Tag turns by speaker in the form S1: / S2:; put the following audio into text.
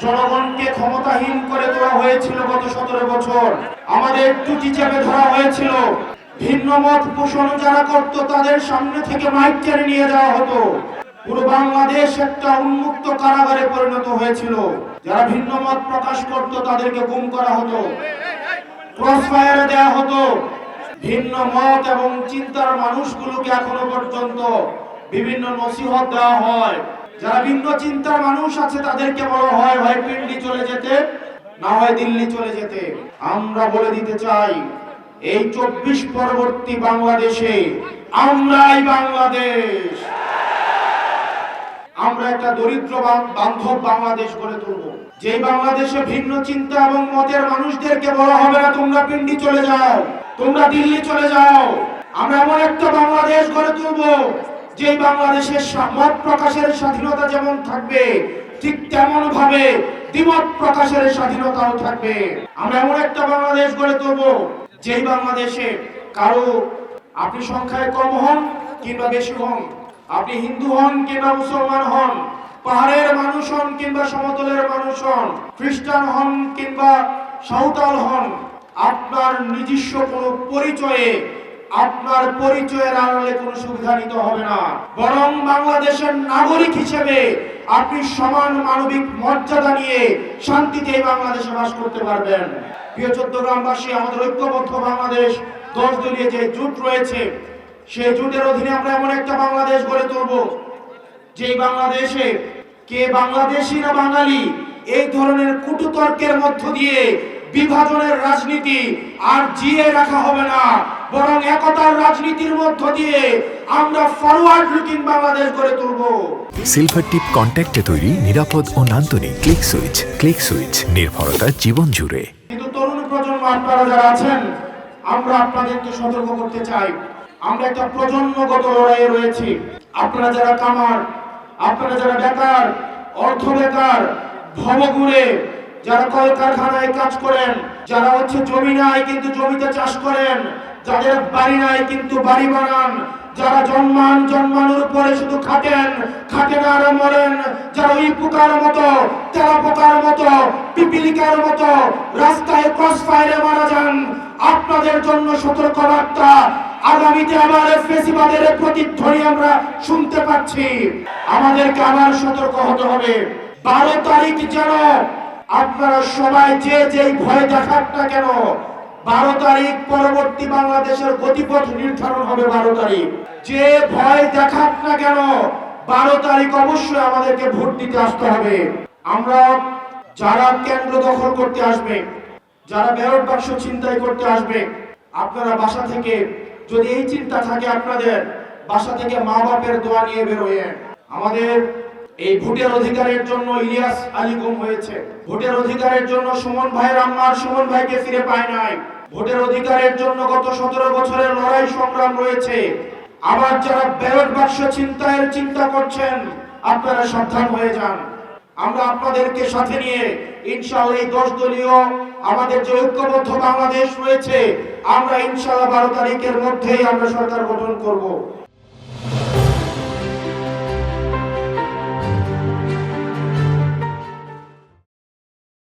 S1: জনগণকে ক্ষমতাহীন করে তোলা হয়েছিল গত 17 বছর। আমাদের টুটি চেপে ধরা হয়েছিল। ভিন্ন মত পোষণ যারা করত তাদের সামনে থেকে মাইক কেড়ে নিয়ে যাওয়া হতো। পুরো বাংলাদেশ একটা উন্মুক্ত কারাগারে পরিণত হয়েছিল। যারা ভিন্ন মত প্রকাশ করত তাদেরকে গুম করা হতো, ক্রস ফায়ারে দেওয়া হতো। ভিন্ন মত এবং চিন্তার মানুষগুলোকে এখনো পর্যন্ত বিভিন্ন নসিহত দেওয়া হয়। যারা ভিন্ন চিন্তার মানুষ আছে তাদেরকে বলা হয় হয় পিন্ডি চলে যেতে, না হয় দিল্লি চলে যেতে। আমরা বলে দিতে চাই, এই 24 পরবর্তী বাংলাদেশে আমরাই বাংলাদেশ। আমরা একটা দরিদ্র বান্ধব বাংলাদেশ গড়ে তুলব, যে বাংলাদেশে ভিন্ন চিন্তা এবং মতের মানুষদেরকে বলা হবে না তোমরা পিন্ডি চলে যাও, তোমরা দিল্লি চলে যাও। আমরা এমন একটা বাংলাদেশ গড়ে তুলব যে বাংলাদেশের মত প্রকাশের স্বাধীনতা যেমন থাকবে, ঠিক তেমন ভাবে দ্বিমত প্রকাশের স্বাধীনতাও থাকবে। আমরা এমন একটা বাংলাদেশ গড়ে তুলব যেই বাংলাদেশে কারো আপনি সংখ্যায় কম হন কিংবা বেশি হন, আপনি হিন্দু হন কিংবা মুসলমান হন, পাহাড়ের মানুষ হন কিংবা সমতলের মানুষ হন, খ্রিস্টান হন কিংবা সাঁওতাল হন, আপনার নিজস্ব কোনো পরিচয়ে, আপনার পরিচয়ের আড়ালে কোনো সুবিধা নিতে হবে না। বরং বাংলাদেশের নাগরিক হিসেবে আপনি সমান মানবিক মর্যাদা নিয়ে শান্তিতে এই বাংলাদেশে বাস করতে পারবেন। প্রিয় চট্টগ্রামবাসী, আমাদের ঐক্যবদ্ধ বাংলাদেশ 10 দলীয় যে জোট রয়েছে, সেই জোটের অধীনে আমরা এমন একটা বাংলাদেশ গড়ে তুলব যেই বাংলাদেশে কে বাংলাদেশি না বাঙালি এই ধরনের কটুতর্কের মধ্য দিয়ে বিভাজনের রাজনীতি আর জিয়ে রাখা হবে না, বরং একতার রাজনীতির মধ্য দিয়ে আমরা ফরওয়ার্ড লুকিং বাংলাদেশ গড়ে তুলব।
S2: সিলভার টিপ কন্ট্যাক্টে তৈরি নিরাপদ ও নান্দনিক ক্লিক সুইচ নির্ভরতা জীবন জুড়ে।
S1: কিন্তু তরুণ প্রজন্ম আপনারা যারা আছেন, আমরা আপনাদেরকে সতর্ক করতে চাই, আমরা একটা প্রজন্মগত লড়াইয়ে রয়েছি। আপনারা যারা কামার, আপনারা যারা বেকার, অর্থ বেকার, ভবঘুরে, যারা কলকারখানায় কাজ করেন, যারা জমি নাই কিন্তু জমিতে চাষ করেন, যাদের বাড়ি নাই কিন্তু বাড়ি বানান, যারা জন্মানোর পরে শুধু খাটেন আর মরেন, যারা ওই পোকার মতো, তেলা পোকার মতো, পিপিলিকার মতো রাস্তায় ক্রস ফায়ারে মারা যান, আপনাদের জন্য সতর্ক বার্তা। আগামীতে আবার ফেসিবাদের প্রতিধ্বনি আমরা শুনতে পাচ্ছি। আমাদেরকে আবার সতর্ক হতে হবে। 12 তারিখ যেন আপনারা সবাই যেই ভয় দেখান না কেন, 12 তারিখ পরবর্তী বাংলাদেশের গতিপথ নির্ধারণ হবে। 12 তারিখ যে ভয় দেখান না কেন, 12 তারিখ অবশ্যই আমাদেরকে ভোট দিতে আসতে হবে। আমরা যারা কেন্দ্র দখল করতে আসবে, যারা ব্যালট বাক্স ছিনতাই করতে আসবে, আপনারা বাসা থেকে, যদি এই চিন্তা থাকে আপনাদের, বাসা থেকে মা বাপের দোয়া নিয়ে বের হয়ে। আমাদের এই ভোটের অধিকারের জন্য ইলিয়াস আলী গুম হয়েছে, ভোটের অধিকারের জন্য সুমন ভাইয়ের আম্মার সুমন ভাইকে ফিরে পায় নাই, ভোটের অধিকারের জন্য গত 17 বছরের লড়াই সংগ্রাম রয়েছে। আবার যারা ব্যালট বাক্স ছিনতাইয়ের চিন্তা করছেন, আপনারা সাবধান হয়ে যান। আমরা আপনাদেরকে সাথে নিয়ে ইনশাআল্লাহ এই 10 দলীয় আমাদের যে ঐক্যবদ্ধ বাংলাদেশ রয়েছে, আমরা ইনশাআল্লাহ 12 তারিখের মধ্যেই আমরা সরকার গঠন করব।